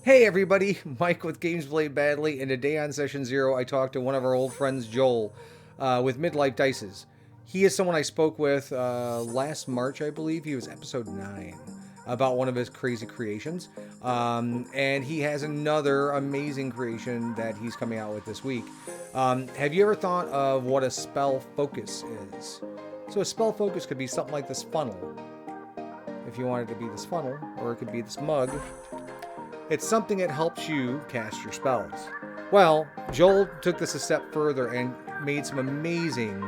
Hey everybody, Mike with Games Played Badly, and today on Session Zero I talked to one of our old friends, Joel, with Midlife Dices. He is someone I spoke with last March, I believe. He was episode 9, about one of his crazy creations. And he has another amazing creation that he's coming out with this week. Have you ever thought of what a spell focus is? So a spell focus could be something like this funnel, if you wanted to be this funnel, or it could be this mug. It's something that helps you cast your spells. Well, Joel took this a step further and made some amazing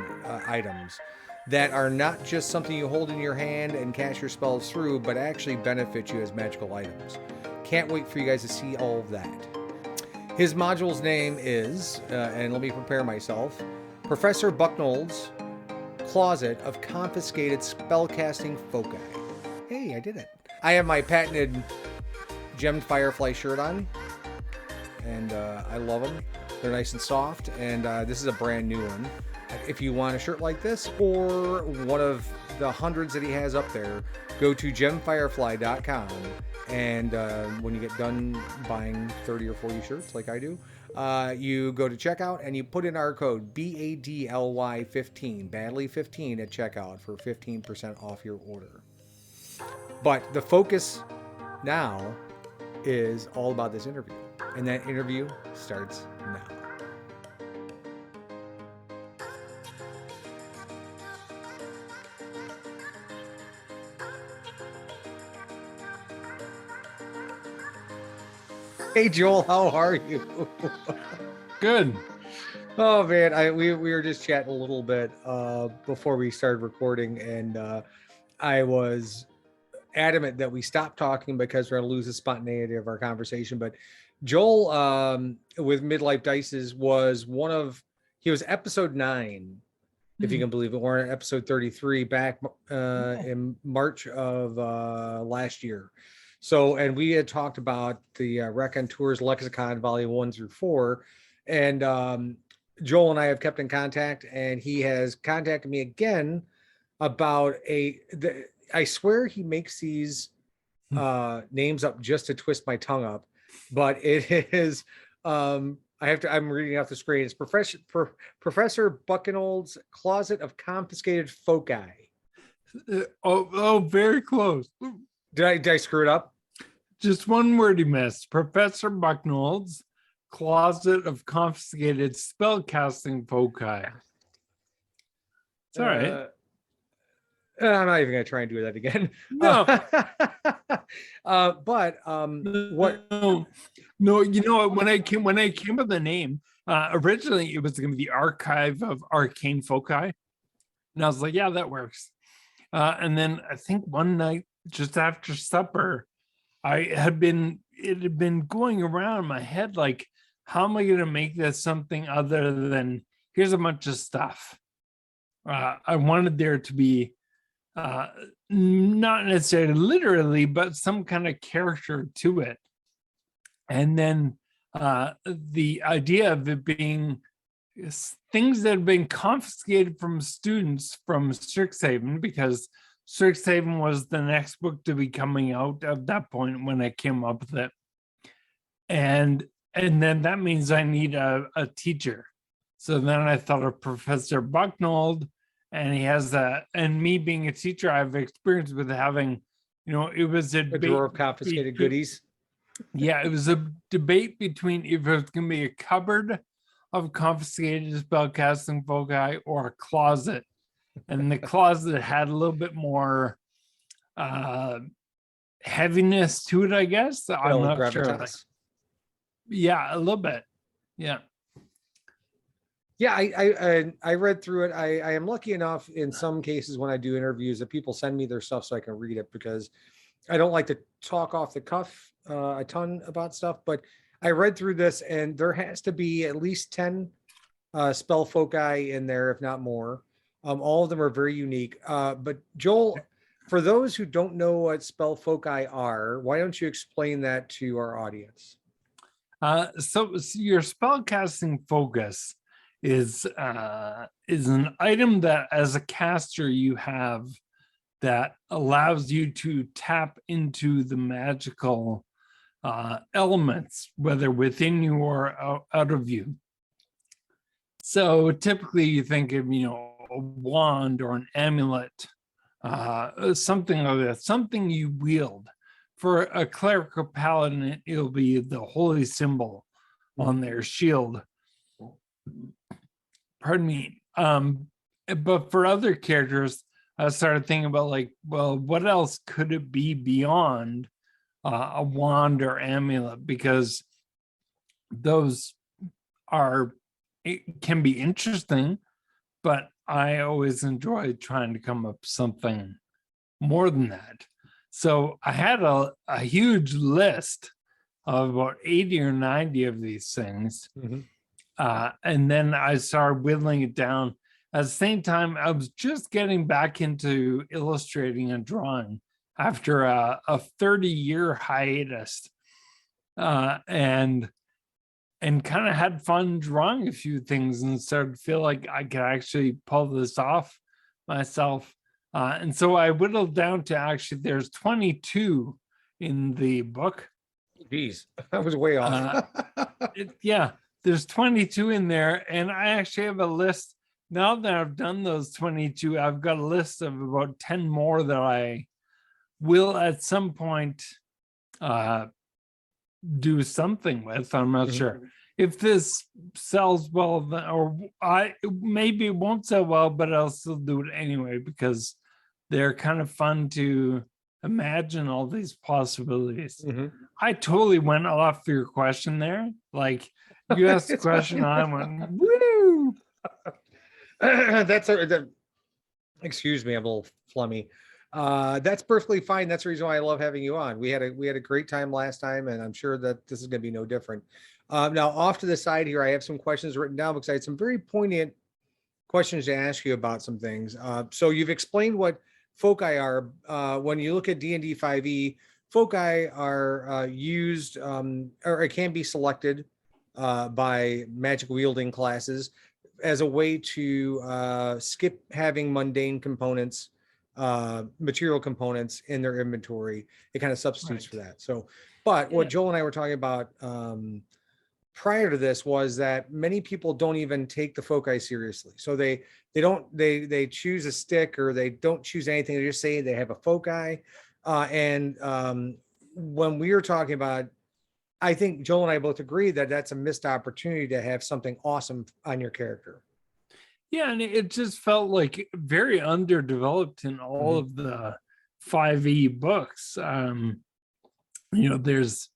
items that are not just something you hold in your hand and cast your spells through, but actually benefit you as magical items. Can't wait for you guys to see all of that. His module's name is, and let me prepare myself, Professor Bucknold's Closet of Confiscated Spellcasting Foci. Hey, I did it. I have my patented gemmed firefly shirt on, and I love them. They're nice and soft, and this is a brand new one. If you want a shirt like this or one of the hundreds that he has up there, go to gemfirefly.com, and when you get done buying 30 or 40 shirts like I do, you go to checkout and you put in our code BADLY15, badly 15 at checkout for 15% off your order. But the focus now is all about this interview, and that interview starts now. Hey Joel, how are you? Good. Oh man, we were just chatting a little bit before we started recording, and I was adamant that we stop talking because we're going to lose the spontaneity of our conversation. But Joel, with Midlife Dices, he was episode 9, if you can believe it. We're on episode 33 back in March of last year. So, and we had talked about the Raconteurs Lexicon Volume 1 through 4, and Joel and I have kept in contact, and he has contacted me again about I swear he makes these names up just to twist my tongue up, but it is I'm reading off the screen. It's Professor Bucknold's Closet of Confiscated Foci. Very close. Did I screw it up? Just one word he missed. Professor Bucknold's Closet of Confiscated Spellcasting Foci. It's all right. I'm not even going to try and do that again. No. What? No, you know when I came up with the name, originally it was going to be the Archive of Arcane Foci, and I was like, yeah, that works. And then I think one night just after supper, it had been going around in my head like, how am I going to make this something other than here's a bunch of stuff? I wanted there to be not necessarily literally, but some kind of character to it. And then the idea of it being things that have been confiscated from students from Strixhaven, because Strixhaven was the next book to be coming out at that point when I came up with it. And then that means I need a teacher. So then I thought of Professor Bucknold, and he has that, and me being a teacher, I've experienced with having, it was a drawer of confiscated goodies. Yeah, it was a debate between if it was going to be a cupboard of confiscated spellcasting foci or a closet, and the closet had a little bit more heaviness to it, I guess. I'm not sure. Yeah, a little bit. Yeah. Yeah, I read through it. I am lucky enough in some cases when I do interviews that people send me their stuff so I can read it, because I don't like to talk off the cuff a ton about stuff. But I read through this, and there has to be at least 10 spell foci in there, if not more. All of them are very unique. But Joel, for those who don't know what spell foci are, why don't you explain that to our audience? So your spellcasting focus is an item that as a caster you have that allows you to tap into the magical elements, whether within you or out of you. So typically you think of, a wand or an amulet, something like that, something you wield. For a cleric or paladin, it'll be the holy symbol on their shield. Pardon me. But for other characters, I started thinking about like, well, what else could it be beyond a wand or amulet? Because those it can be interesting, but I always enjoy trying to come up with something more than that. So I had a huge list of about 80 or 90 of these things. And then I started whittling it down. At the same time, I was just getting back into illustrating and drawing after a 30-year hiatus, and kind of had fun drawing a few things and started to feel like I could actually pull this off myself. And so I whittled down to actually there's 22 in the book. Geez, I was way off. Yeah, there's 22 in there. And I actually have a list. Now that I've done those 22, I've got a list of about 10 more that I will at some point do something with. I'm not sure if this sells well, or maybe it won't sell well, but I'll still do it anyway because they're kind of fun to imagine all these possibilities. I totally went off your question there. Like you asked a question, I went woo. Excuse me, I'm a little flummy. That's perfectly fine. That's the reason why I love having you on. We had a great time last time, and I'm sure that this is going to be no different. Now, off to the side here, I have some questions written down because I had some very poignant questions to ask you about some things. So you've explained what foci are. When you look at D&D 5e, foci are used, or it can be selected by magic wielding classes as a way to skip having mundane components, material components in their inventory. It kind of substitutes for that. So, but what Joel and I were talking about prior to this was that many people don't even take the foci seriously. So they choose a stick, or they don't choose anything. They just say they have a foci. When we were talking about, I think Joel and I both agree that that's a missed opportunity to have something awesome on your character. Yeah, and it just felt like very underdeveloped in all of the 5e books. There's,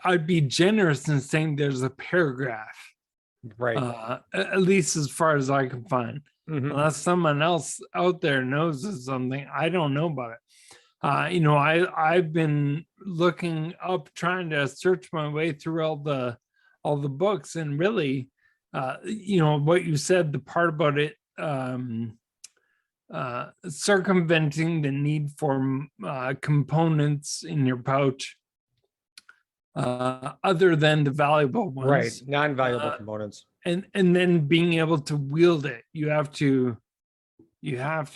I'd be generous in saying there's a paragraph, right? At least as far as I can find, unless someone else out there knows of something, I don't know about it. I've been looking up, trying to search my way through all the books, and really, what you said, the part about it circumventing the need for components in your pouch other than the valuable ones, right? Non-valuable components, and then being able to wield it. You have to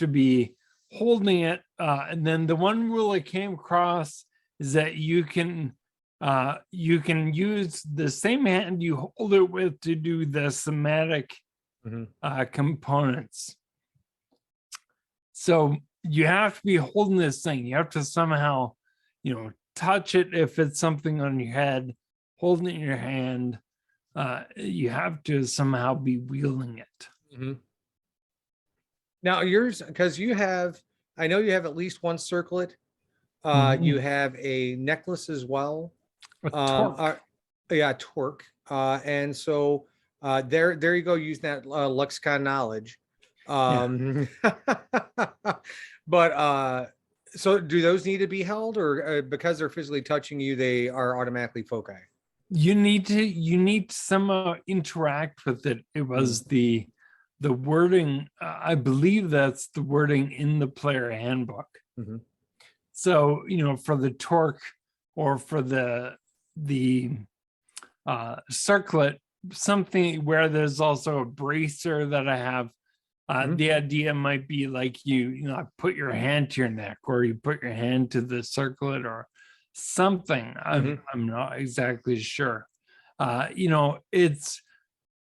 be holding it, and then the one rule I came across is that you can use the same hand you hold it with to do the somatic components. So you have to be holding this thing. You have to somehow, touch it if it's something on your head, holding it in your hand. You have to somehow be wielding it. Now yours, because I know you have at least one circlet. You have a necklace as well. Torque. Torque. And so there you go, using that lexicon knowledge. But so do those need to be held, or because they're physically touching you, they are automatically foci? You need to somehow interact with it. It was the wording, I believe that's the wording in the player handbook. So, for the torque, or for the circlet, something where there's also a bracer that I have. The idea might be like you put your hand to your neck, or you put your hand to the circlet, or something. Mm-hmm. I'm not exactly sure. It's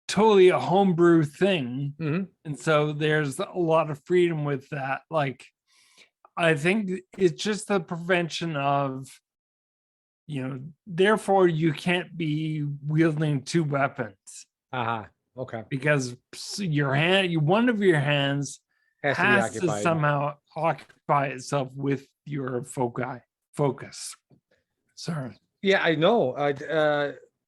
totally a homebrew thing. Mm-hmm. And so there's a lot of freedom with that. Like, I think it's just the prevention of, therefore you can't be wielding two weapons Okay. because one of your hands Has to be has to occupied. somehow occupy itself with your focus. Sorry. Yeah, I know.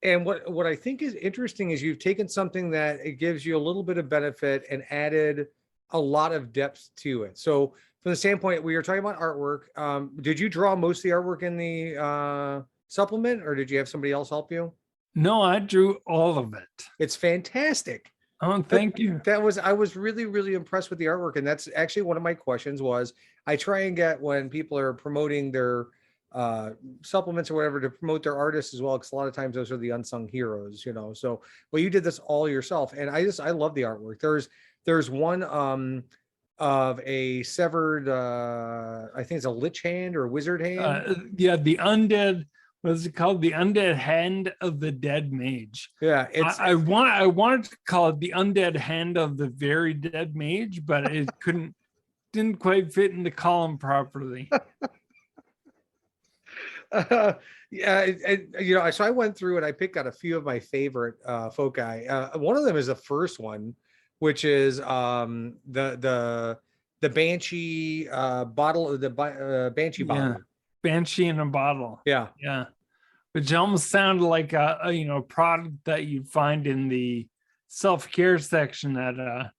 And what I think is interesting is you've taken something that it gives you a little bit of benefit and added a lot of depth to it. So from the standpoint, we were talking about artwork. Did you draw most of the artwork in the supplement, or did you have somebody else help you? No, I drew all of it. It's fantastic. Oh, thank you. I was really, really impressed with the artwork. And that's actually one of my questions was I try and get when people are promoting their supplements or whatever to promote their artists as well, because a lot of times those are the unsung heroes, So, well, you did this all yourself, and I love the artwork. There's one of a severed I think it's a lich hand or a wizard hand. Yeah, the undead. What is it called? The undead hand of the dead mage. Yeah, I wanted to call it the undead hand of the very dead mage, but it didn't quite fit in the column properly. Yeah, so I went through and I picked out a few of my favorite foci. One of them is the first one, which is the banshee bottle, the banshee bottle. Banshee in a bottle. Yeah. Which almost sounded like a product that you'd find in the self-care section at an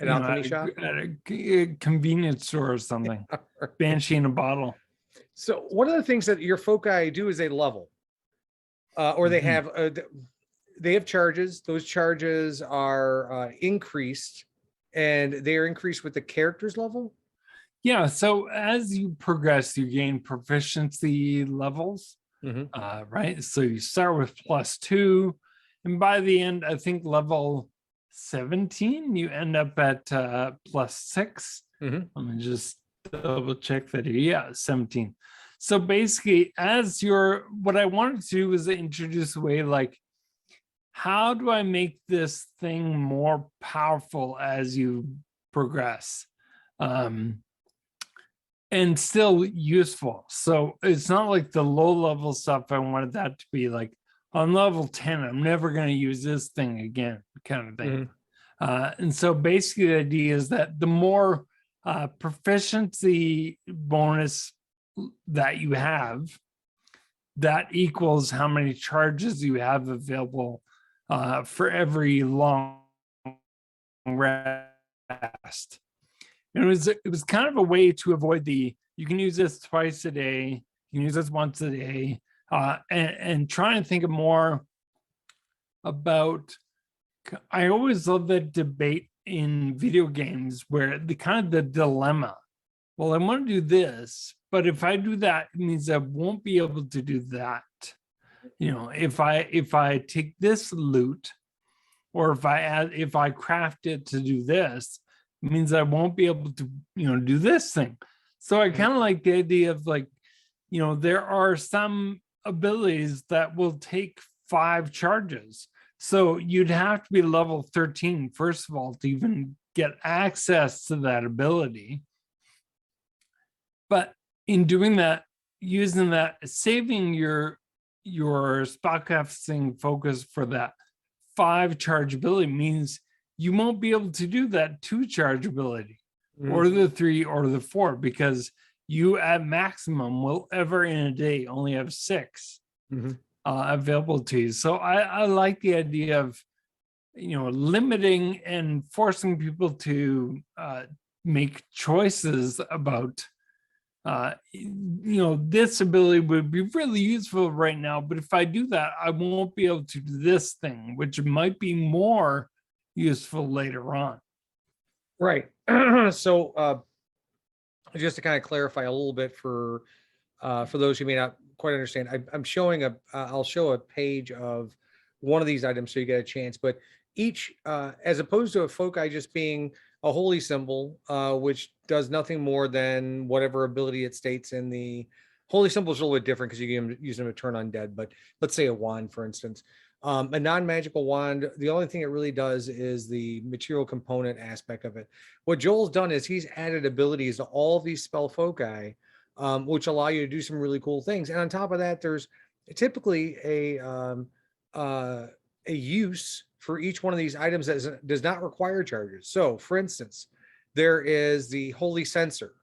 alchemy shop, at a convenience store or something. Banshee in a bottle. So one of the things that your foci do is they level, or they have charges. Those charges are increased, and they are increased with the character's level. Yeah. So as you progress, you gain proficiency levels. Right. So you start with +2, and by the end, I think level 17, you end up at +6. Let me just double check that here. Yeah, 17. So basically, what I wanted to do was introduce a way like, how do I make this thing more powerful as you progress? And still useful. So it's not like the low level stuff. I wanted that to be like, on level 10, I'm never going to use this thing again, kind of thing. And so basically the idea is that the more proficiency bonus that you have, that equals how many charges you have available for every long rest. And it was kind of a way to avoid you can use this twice a day, you can use this once a day, and try and think of more about, I always love that debate in video games where the dilemma, well, I want to do this, but if I do that, it means I won't be able to do that. If I take this loot, or if I craft it to do this, it means I won't be able to, do this thing. So I kind of like the idea of like, there are some abilities that will take 5 charges. So you'd have to be level 13, first of all, to even get access to that ability. But in doing that, using that, saving your spellcasting focus for that 5 charge ability means you won't be able to do that 2 charge ability or the 3 or the 4, because you at maximum will ever in a day only have 6 available to you. So I like the idea of, limiting and forcing people to make choices about, this ability would be really useful right now, but if I do that, I won't be able to do this thing, which might be more useful later on. Right. So just to kind of clarify a little bit for those who may not quite understand, I'm showing I'll show a page of one of these items so you get a chance, but each, as opposed to a foci just being a holy symbol, which does nothing more than whatever ability it states in the Holy symbol is a little bit different because you can use them to turn undead, but let's say a wand, for instance. A non-magical wand, the only thing it really does is the material component aspect of it. What Joel's done is he's added abilities to all of these spell foci, which allow you to do some really cool things. And on top of that, there's typically a use for each one of these items that does not require charges. So, for instance, there is the Holy Censer,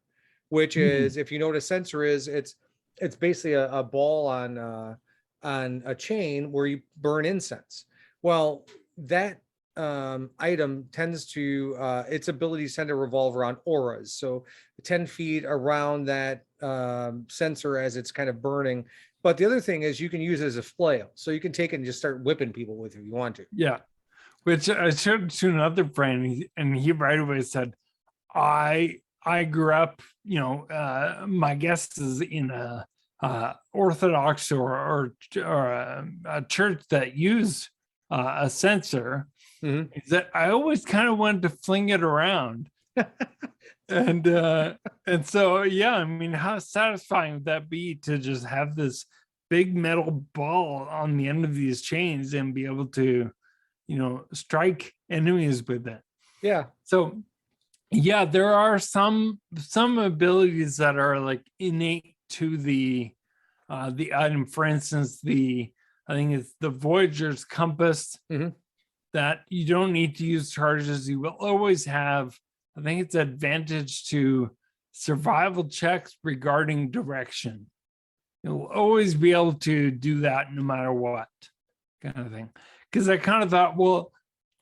which is, if you know what a censer is, it's basically a ball on a chain where you burn incense. Well, that item tends to its abilities tend to revolve around auras. So 10 feet around that censer as it's kind of burning. But the other thing is you can use it as a flail. So you can take it and just start whipping people with it if you want to. Yeah. Which I showed to another friend, and he right away said, I grew up, my guess is in a Orthodox or a church that used a censer. Mm-hmm. Is that I always kind of wanted to fling it around. and so, yeah, I mean, how satisfying would that be to just have this big metal ball on the end of these chains and be able to, strike enemies with it? Yeah. So, yeah, there are some abilities that are like innate to the item. For instance, I think it's the Voyager's Compass, that you don't need to use charges. You will always have, I think it's advantage to survival checks regarding direction. You'll always be able to do that no matter what, kind of thing. Because I kind of thought, well,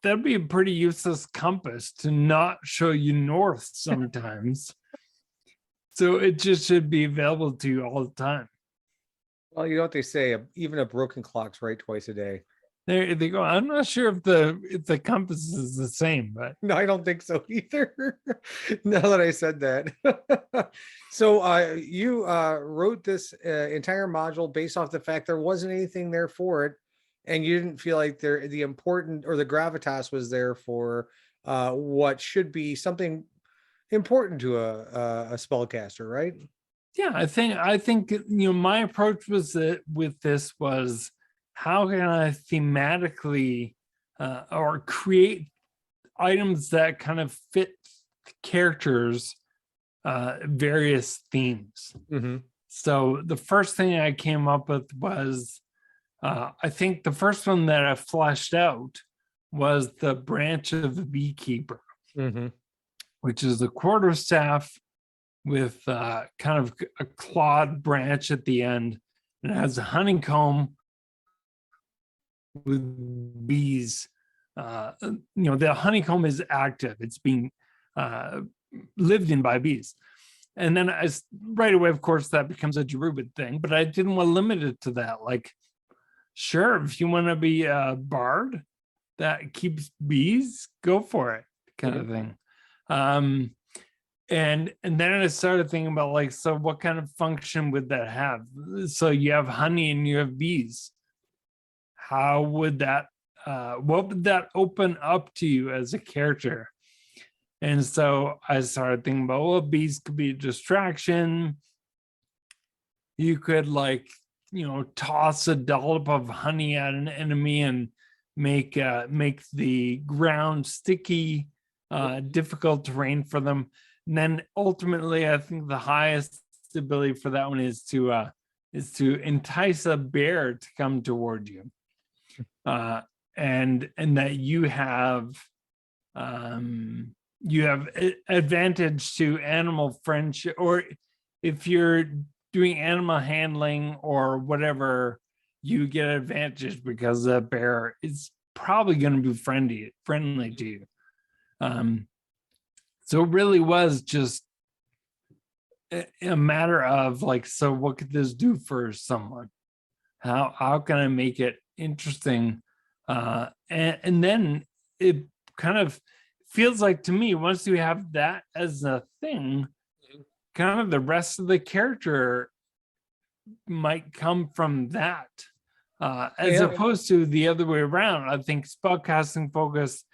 that'd be a pretty useless compass to not show you north sometimes. So it just should be available to you all the time. Well, you know what they say, even a broken clock's right twice a day. There they go. I'm not sure if the compass is the same, but no, I don't think so either. Now that I said that. So you wrote this entire module based off the fact there wasn't anything there for it, and you didn't feel like the important or the gravitas was there for what should be something important to a spellcaster, right? Yeah, I think my approach was that with this was, how can I thematically or create items that kind of fit characters' various themes? So the first thing I came up with was, I think the first one that I fleshed out was the branch of the beekeeper, which is the quarterstaff with kind of a clawed branch at the end. And it has a honeycomb with bees. The honeycomb is active. It's being lived in by bees. And then right away, of course, that becomes a druid thing, but I didn't want to limit it to that. Like, sure, if you want to be a bard that keeps bees, go for it, kind of thing. And then I started thinking about, like, so what kind of function would that have? So you have honey and you have bees. How would that, what would that open up to you as a character? And so I started thinking about, well, bees could be a distraction. You could, like, toss a dollop of honey at an enemy and make the ground sticky, difficult terrain for them. And then ultimately, I think the highest ability for that one is to entice a bear to come toward you, and that you have advantage to animal friendship, or if you're doing animal handling or whatever, you get advantage because the bear is probably going to be friendly to you. So it really was just a matter of, like, so what could this do for someone? How can I make it interesting? And then it kind of feels like, to me, once you have that as a thing, kind of the rest of the character might come from that, as opposed to the other way around. I think spellcasting focus,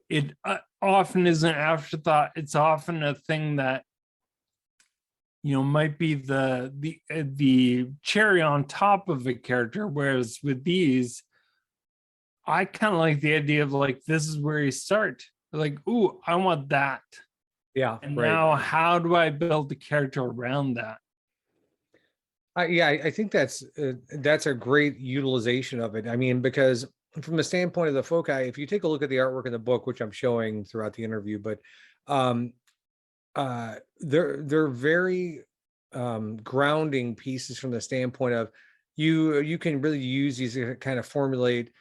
it often is an afterthought. It's often a thing that might be the cherry on top of a character, whereas with these, I kind of like the idea of like, this is where you start. Like, ooh, I want that. Yeah, And right. now how do I build the character around that? I think that's a great utilization of it. I mean, because from the standpoint of the foci, if you take a look at the artwork in the book, which I'm showing throughout the interview, but um, they're very grounding pieces from the standpoint of you can really use these to kind of formulate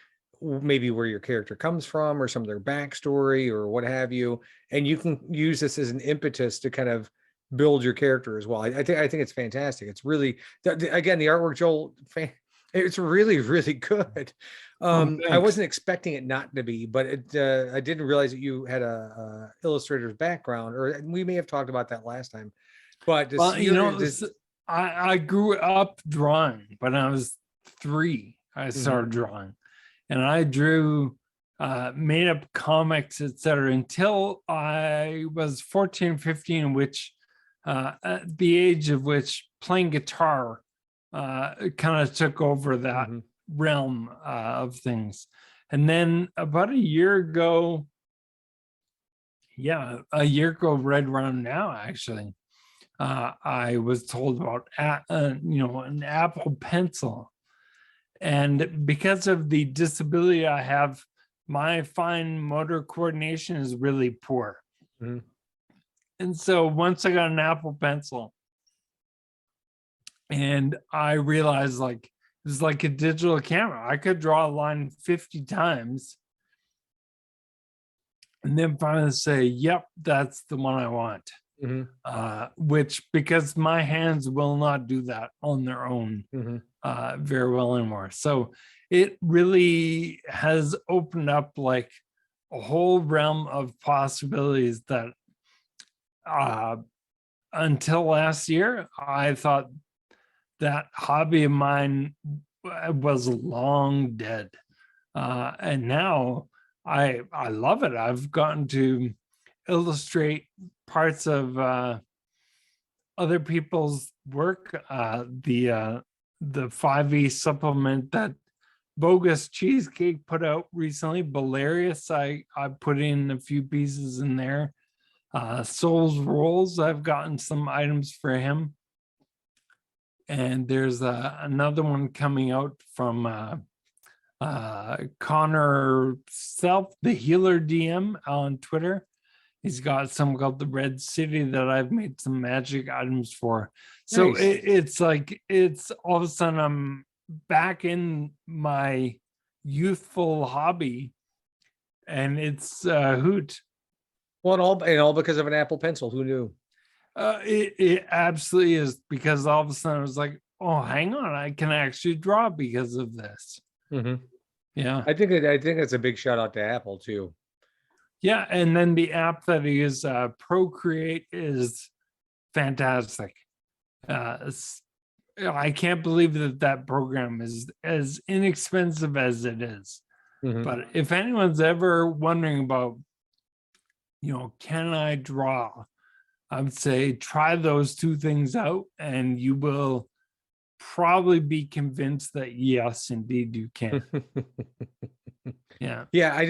maybe where your character comes from or some of their backstory or what have you, and you can use this as an impetus to kind of build your character as well. I think it's fantastic. It's really again the artwork, Joel. It's really really good. Oh, I thanks. wasn't expecting it not to be, but I didn't realize that you had a illustrator's background, or we may have talked about that last time. But to Well, see this, I grew up drawing. When I was 3, I Mhm. started drawing, and I drew, made up comics, etc., until I was 14, 15, which at the age of which playing guitar kind of took over that Mhm. realm of things. And then about a year ago, right around now, actually, I was told about an Apple Pencil, and because of the disability I have, my fine motor coordination is really poor. Mhm. And so once I got an Apple Pencil, and I realized like it's like a digital camera. I could draw a line 50 times and then finally say, yep, that's the one I want. Mhm. Which, because my hands will not do that on their own Mhm. very well anymore. So it really has opened up like a whole realm of possibilities that until last year, I thought that hobby of mine was long dead. And now I love it. I've gotten to illustrate parts of other people's work. The 5e supplement that Bogus Cheesecake put out recently, Balarius, I put in a few pieces in there. Souls Rolls, I've gotten some items for him. And there's another one coming out from Connor Self, the Healer DM on Twitter. He's got some called the Red City that I've made some magic items for. So Nice. it's like, it's all of a sudden I'm back in my youthful hobby, and it's a hoot. Well, and all because of an Apple Pencil. Who knew? It absolutely is, because all of a sudden I was like, oh, hang on, I can actually draw because of this. Mhm. Yeah. I think it's a big shout out to Apple too. Yeah. And then the app that I use, Procreate, is fantastic. I can't believe that program is as inexpensive as it is. Mhm. But if anyone's ever wondering about, can I draw? I would say try those 2 things out, and you will probably be convinced that yes, indeed you can. Yeah. Yeah,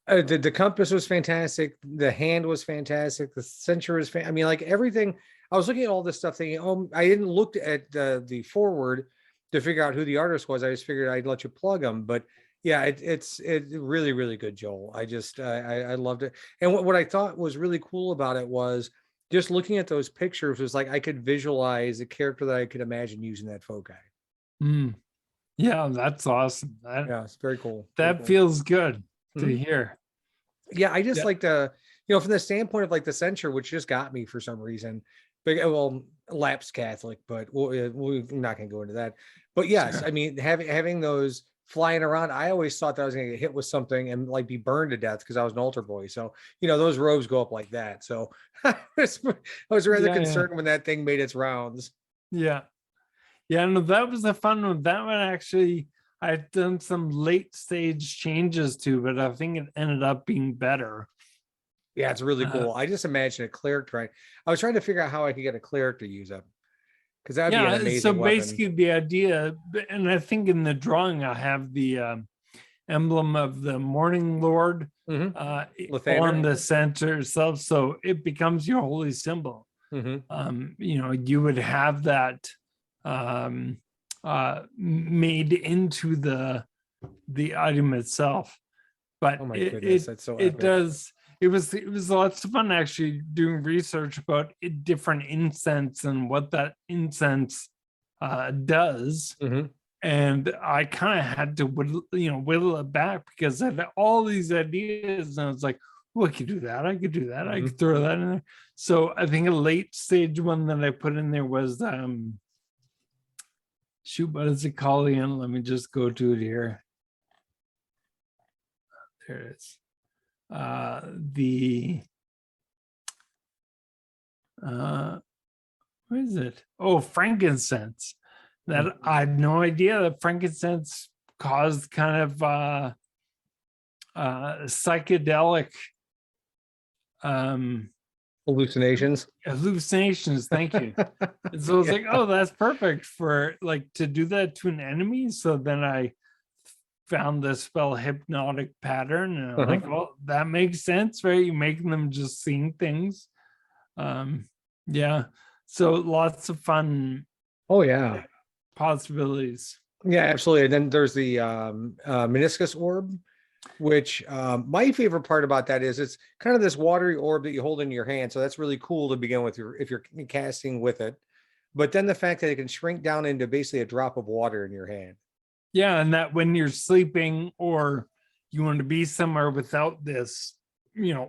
the compass was fantastic. The hand was fantastic. The censure was I mean, like everything. I was looking at all this stuff thinking, oh, I didn't look at the forward to figure out who the artist was. I just figured I'd let you plug them. But yeah, it's really, really good, Joel. I loved it. And what I thought was really cool about it was just looking at those pictures was like I could visualize a character that I could imagine using that foci. Mm. Yeah, that's awesome. Yeah, it's very cool. Very That cool. feels good to Mhm. hear. Yeah, I just Yeah. like to, from the standpoint of like the censure, which just got me for some reason. But well, lapsed Catholic, but we're not going to go into that. But yes, Sure. I mean, having those flying around, I always thought that I was going to get hit with something and like be burned to death because I was an altar boy. So those robes go up like that. So I was rather Yeah, yeah. concerned when that thing made its rounds. Yeah. Yeah, no, that was a fun one. That one actually, I've done some late stage changes to, but I think it ended up being better. Yeah, it's really Uh, cool. I just imagine a cleric trying. I was trying to figure out how I could get a cleric to use them because that'd be an Yeah, so amazing weapon. basically the idea, and I think in the drawing I have the emblem of the Morning Lord Mm-hmm. on Lathander. the center itself, so it becomes your holy symbol. Mm-hmm. You would have that made into the item itself, but Oh my it goodness, it, that's so it epic. does. It was lots of fun actually doing research about different incense and what that incense does, Mm-hmm. and I kind of had to whittle it back because I had all these ideas, and I was like, "Oh, I could do that. I could do that. I Mm-hmm. could throw that in there." So I think a late stage one that I put in there was shoot, what is it called again? Let me just go to it here. There it is. The what is it? Oh, frankincense. That I had no idea that frankincense caused kind of psychedelic Hallucinations. hallucinations. Thank you. And so I was like, oh, that's perfect for like to do that to an enemy. So then I found the spell hypnotic pattern, and I'm like, well, that makes sense, right? You're making them just seeing things. Yeah. So lots of fun Oh yeah. possibilities. Yeah, absolutely. And then there's the Meniscus Orb, which my favorite part about that is it's kind of this watery orb that you hold in your hand. So that's really cool to begin with if you're casting with it. But then the fact that it can shrink down into basically a drop of water in your hand. Yeah, and that when you're sleeping or you want to be somewhere without this,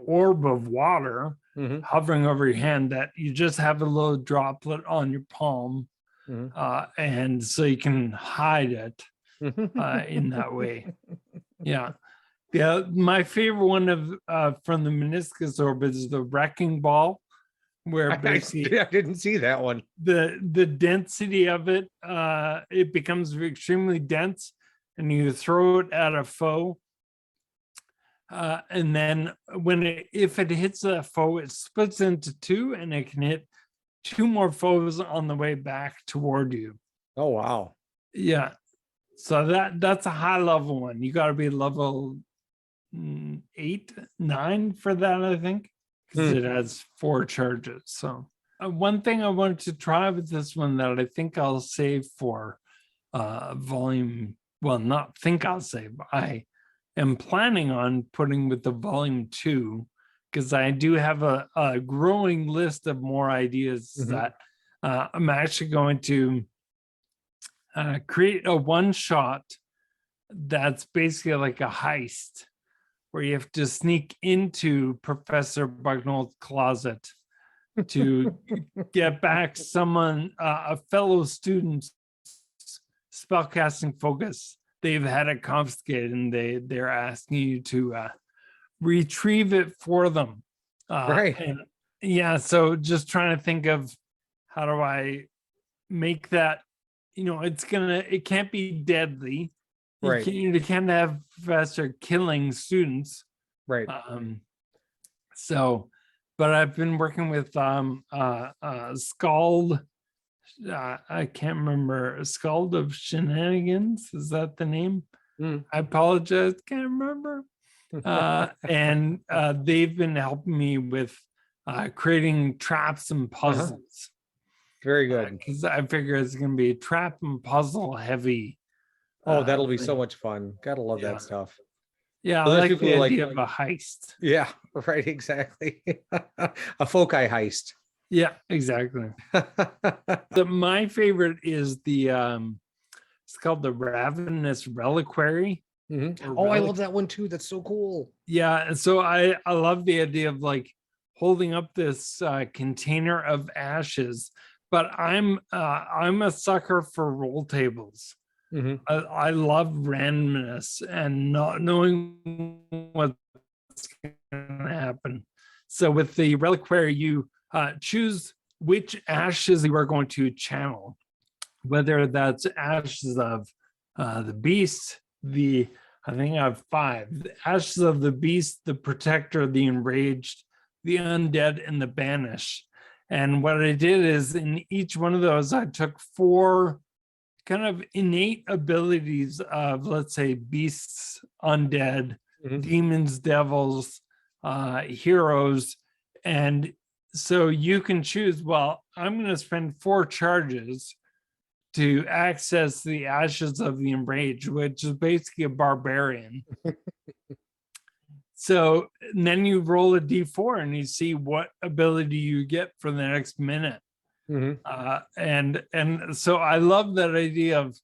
orb of water Mm-hmm. hovering over your hand, that you just have a little droplet on your palm, Mm-hmm. and so you can hide it in that way. Yeah. Yeah, my favorite one of from the Meniscus Orb is the Wrecking Ball, where basically I didn't see that one. the density of it, it becomes extremely dense, and you throw it at a foe, and then if it hits a foe, it splits into two, and it can hit two more foes on the way back toward you. Oh wow. Yeah, so that's a high level one. You got to be level 8, 9 for that, I think, because it has 4 charges. So one thing I wanted to try with this one that I think I'll save for volume, well, not think I'll save, I am planning on putting with the volume 2, because I do have a growing list of more ideas that I'm actually going to create a one shot that's basically like a heist, where you have to sneak into Professor Bucknold's closet to get back a fellow student's spellcasting focus. They've had it confiscated, and they're asking you to retrieve it for them. Right. And yeah, so just trying to think of how do I make that, it can't be deadly. Right. You can't have professor killing students. Right. So, but I've been working with Scald. I can't remember. Scald of Shenanigans. Is that the name? I apologize. Can't remember. And they've been helping me with creating traps and puzzles. Very good. Because I figure it's going to be trap and puzzle heavy. Oh, that'll be so much fun. Gotta love that stuff. Yeah, So I there's like people the who idea of a heist. Yeah, right, exactly. A Foci heist. Yeah, exactly. My favorite is it's called the Ravenness Reliquary. Oh, I love that one too. That's so cool. Yeah, and so I love the idea of like holding up this container of ashes, but I'm a sucker for roll tables. I love randomness and not knowing what's going to happen. So with the reliquary, you choose which ashes you are going to channel, whether that's ashes of the beast, I think I have 5: the ashes of the beast, the protector, the enraged, the undead, and the banish. And what I did is in each one of those, I took 4 kind of innate abilities of, let's say, beasts, undead, demons, devils, heroes. And so you can choose, well, I'm going to spend 4 charges to access the ashes of the enraged, which is basically a barbarian. So then you roll a d4 and you see what ability you get for the next minute. And so I love that idea of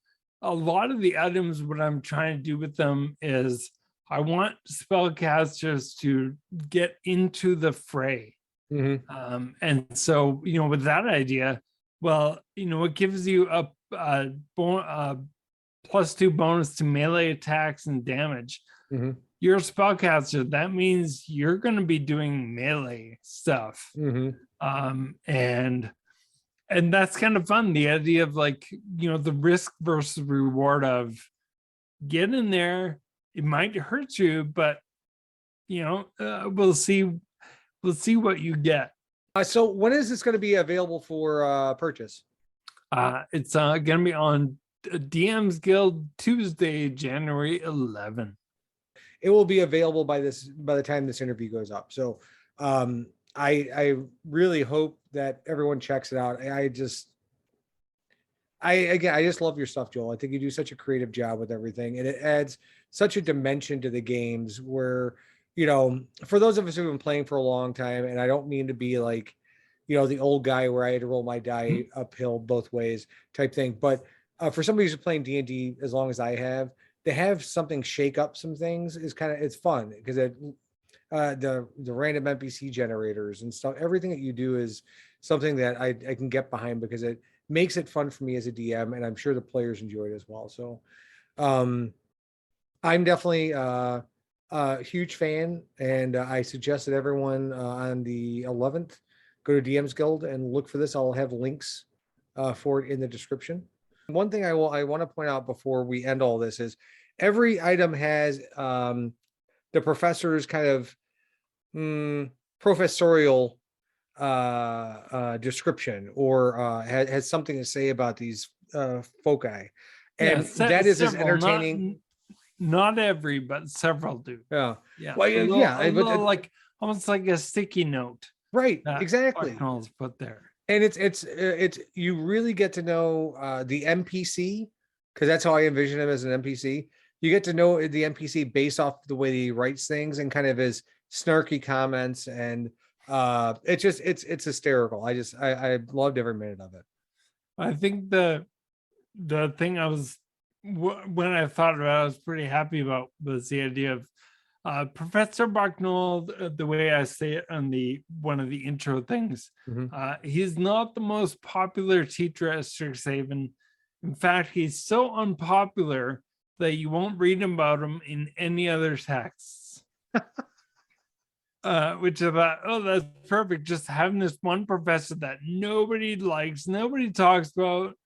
a lot of the items. What I'm trying to do with them is I want spellcasters to get into the fray. And so, you know, with that idea, well, you know, it gives you a +2 bonus to melee attacks and damage. You're a spellcaster. That means you're going to be doing melee stuff. And that's kind of fun. The idea of, like, you know, the risk versus reward of get in there. It might hurt you, but, you know, we'll see what you get. So when is this going to be available for purchase? It's going to be on DM's Guild Tuesday, January 11. It will be available by the time this interview goes up. So I really hope that everyone checks it out. I just love your stuff, Joel. I think you do such a creative job with everything, and it adds such a dimension to the games where, you know, for those of us who've been playing for a long time, and I don't mean to be like, you know, the old guy where I had to roll my die uphill both ways type thing, but for somebody who's playing D&D as long as I have, to have something shake up some things is it's fun, because the random NPC generators and stuff, everything that you do is something that I can get behind, because it makes it fun for me as a DM, and I'm sure the players enjoy it as well. So I'm definitely a huge fan, and I suggest that everyone on the 11th go to DM's Guild and look for this. I'll have links for it in the description. One thing I want to point out before we end all this is every item has the professor's kind of professorial description, or has something to say about these foci, and that is as entertaining. Not every, but several do. Yeah. Well, little, like almost like a sticky note. Right. Exactly. Bucknold's put there. And it's you really get to know the NPC, because that's how I envision him, as an NPC. You get to know the NPC based off the way he writes things and kind of his snarky comments, and it's hysterical. I loved every minute of it. I think the thing when I thought about it, I was pretty happy about was the idea of Professor Bucknold, the way I say it on one of the intro things. He's not the most popular teacher at Strixhaven. In fact, he's so unpopular that you won't read about him in any other texts. Which I thought, oh, that's perfect. Just having this one professor that nobody likes, nobody talks about.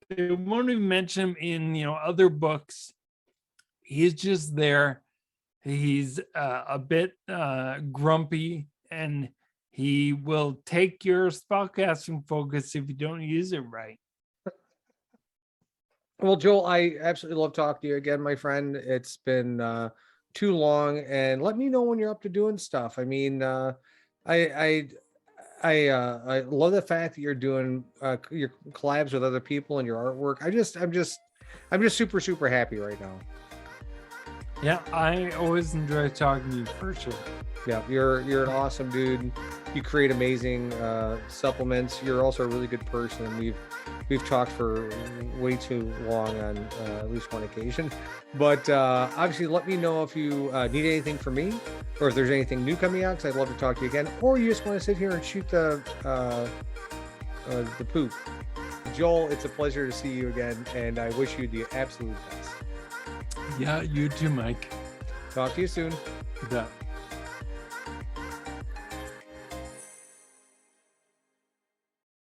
They won't even mention him in, you know, other books. He's just there. He's a bit grumpy, and he will take your spellcasting focus if you don't use it right. Well, Joel, I absolutely love talking to you again, my friend. It's been too long, and let me know when you're up to doing stuff. I mean, I love the fact that you're doing your collabs with other people and your artwork. I'm just super, super happy right now. Yeah, I always enjoy talking to you, for sure. Yeah, you're an awesome dude. You create amazing supplements. You're also a really good person. We've talked for way too long on at least one occasion. But obviously, let me know if you need anything from me, or if there's anything new coming out, because I'd love to talk to you again. Or you just want to sit here and shoot the poop. Joel, it's a pleasure to see you again, and I wish you the absolute best. Yeah, you too, Mike. Talk to you soon. Yeah.